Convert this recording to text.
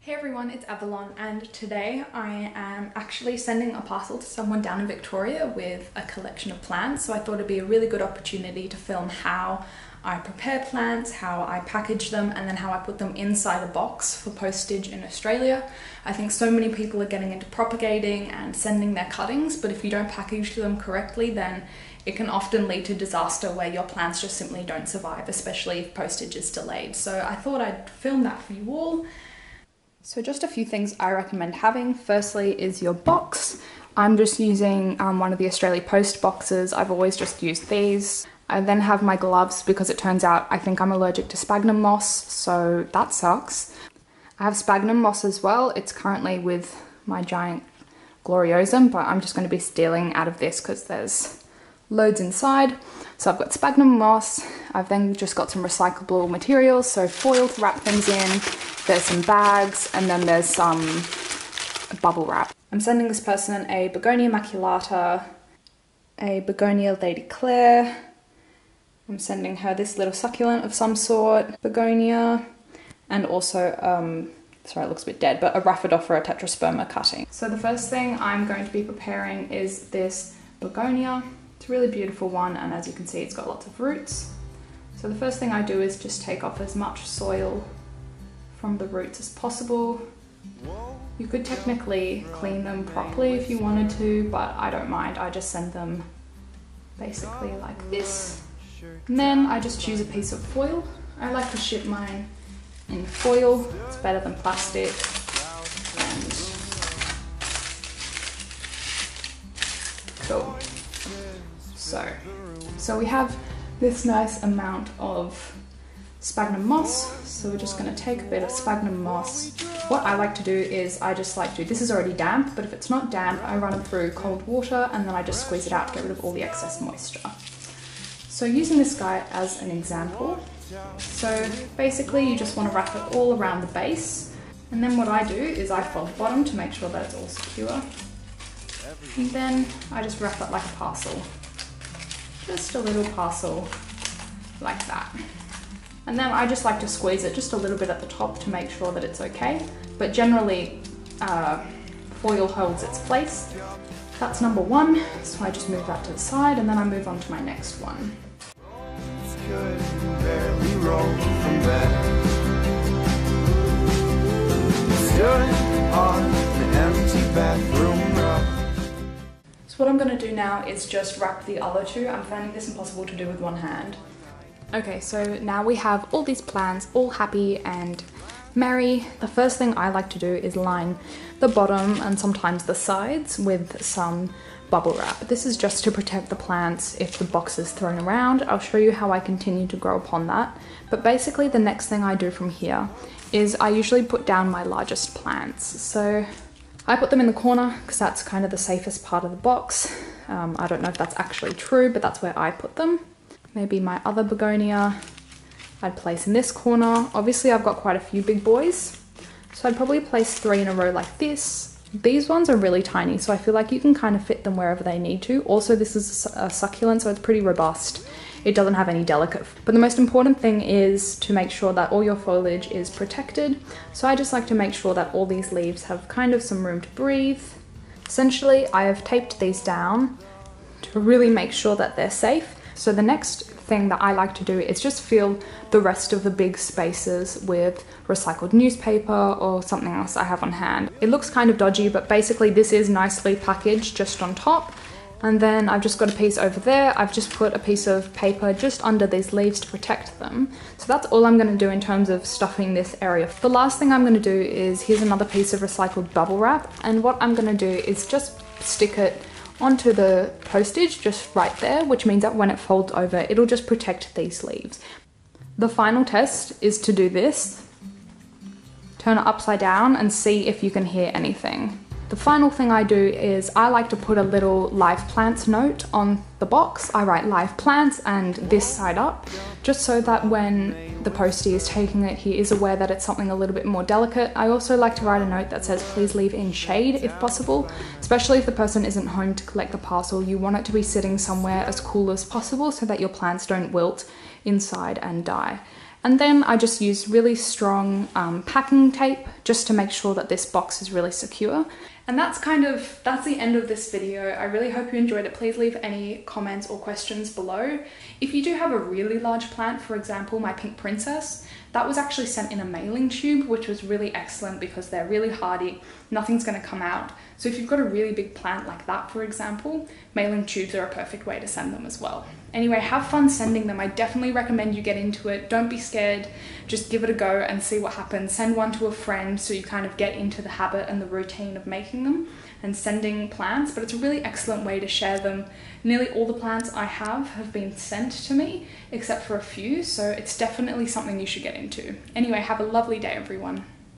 Hey everyone, it's Avalon, and today I am actually sending a parcel to someone down in Victoria with a collection of plants. So I thought it'd be a really good opportunity to film how I prepare plants, how I package them, and then how I put them inside a box for postage in Australia. I think so many people are getting into propagating and sending their cuttings, but if you don't package them correctly, then it can often lead to disaster where your plants just simply don't survive, especially if postage is delayed. So I thought I'd film that for you all. So just a few things I recommend having. Firstly is your box. I'm just using one of the Australia Post boxes. I've always just used these. I then have my gloves because it turns out I think I'm allergic to sphagnum moss, so that sucks. I have sphagnum moss as well. It's currently with my giant gloriosum, but I'm just going to be stealing out of this because there's loads inside. So I've got sphagnum moss. I've then just got some recyclable materials, so foil to wrap things in. There's some bags, and then there's some bubble wrap. I'm sending this person a Begonia maculata, a Begonia Lady Claire. I'm sending her this little succulent of some sort, begonia, and also, sorry it looks a bit dead, but a Rhaphidophora tetrasperma cutting. So the first thing I'm going to be preparing is this begonia. It's a really beautiful one, and as you can see it's got lots of roots. So the first thing I do is just take off as much soil from the roots as possible. You could technically clean them properly if you wanted to, but I don't mind. I just send them basically like this. And then I just choose a piece of foil. I like to ship mine in foil. It's better than plastic. And cool. So we have this nice amount of sphagnum moss. So we're just going to take a bit of sphagnum moss. What I like to do is I just like to, this is already damp, but if it's not damp, I run it through cold water and then I just squeeze it out to get rid of all the excess moisture. So using this guy as an example, so basically you just want to wrap it all around the base, and then what I do is I fold the bottom to make sure that it's all secure, and then I just wrap it like a parcel. Just a little parcel like that. And then I just like to squeeze it just a little bit at the top to make sure that it's okay. But generally, foil holds its place. That's number one, so I just move that to the side and then I move on to my next one. So what I'm going to do now is just wrap the other two. I'm finding this impossible to do with one hand. Okay, so now we have all these plants all happy and merry. The first thing I like to do is line the bottom and sometimes the sides with some bubble wrap. This is just to protect the plants if the box is thrown around. I'll show you how I continue to grow upon that. But basically the next thing I do from here is I usually put down my largest plants. So I put them in the corner because that's kind of the safest part of the box. I don't know if that's actually true, but that's where I put them. Maybe my other begonia I'd place in this corner. Obviously I've got quite a few big boys, so I'd probably place 3 in a row like this. These ones are really tiny, so I feel like you can kind of fit them wherever they need to. Also, this is a succulent, so it's pretty robust. It doesn't have any delicate. But the most important thing is to make sure that all your foliage is protected. So I just like to make sure that all these leaves have kind of some room to breathe. Essentially, I have taped these down to really make sure that they're safe. So the next thing that I like to do is just fill the rest of the big spaces with recycled newspaper or something else I have on hand. It looks kind of dodgy, but basically this is nicely packaged just on top. And then I've just got a piece over there. I've just put a piece of paper just under these leaves to protect them. So that's all I'm going to do in terms of stuffing this area. The last thing I'm going to do is, here's another piece of recycled bubble wrap. And what I'm going to do is just stick it onto the postage just right there, which means that when it folds over, it'll just protect these leaves. The final test is to do this. Turn it upside down and see if you can hear anything. The final thing I do is I like to put a little live plants note on the box. I write live plants and this side up, just so that when the postie is taking it, he is aware that it's something a little bit more delicate. I also like to write a note that says please leave in shade if possible, especially if the person isn't home to collect the parcel. You want it to be sitting somewhere as cool as possible so that your plants don't wilt inside and die. And then I just use really strong packing tape just to make sure that this box is really secure. And that's the end of this video. I really hope you enjoyed it. Please leave any comments or questions below. If you do have a really large plant, for example, my pink princess, that was actually sent in a mailing tube, which was really excellent because they're really hardy, nothing's gonna come out. So if you've got a really big plant like that, for example, mailing tubes are a perfect way to send them as well. Anyway, have fun sending them. I definitely recommend you get into it. Don't be scared, just give it a go and see what happens. Send one to a friend so you kind of get into the habit and the routine of making them and sending plants, but it's a really excellent way to share them. Nearly all the plants I have been sent to me, except for a few, so it's definitely something you should get into. Anyway, have a lovely day, everyone.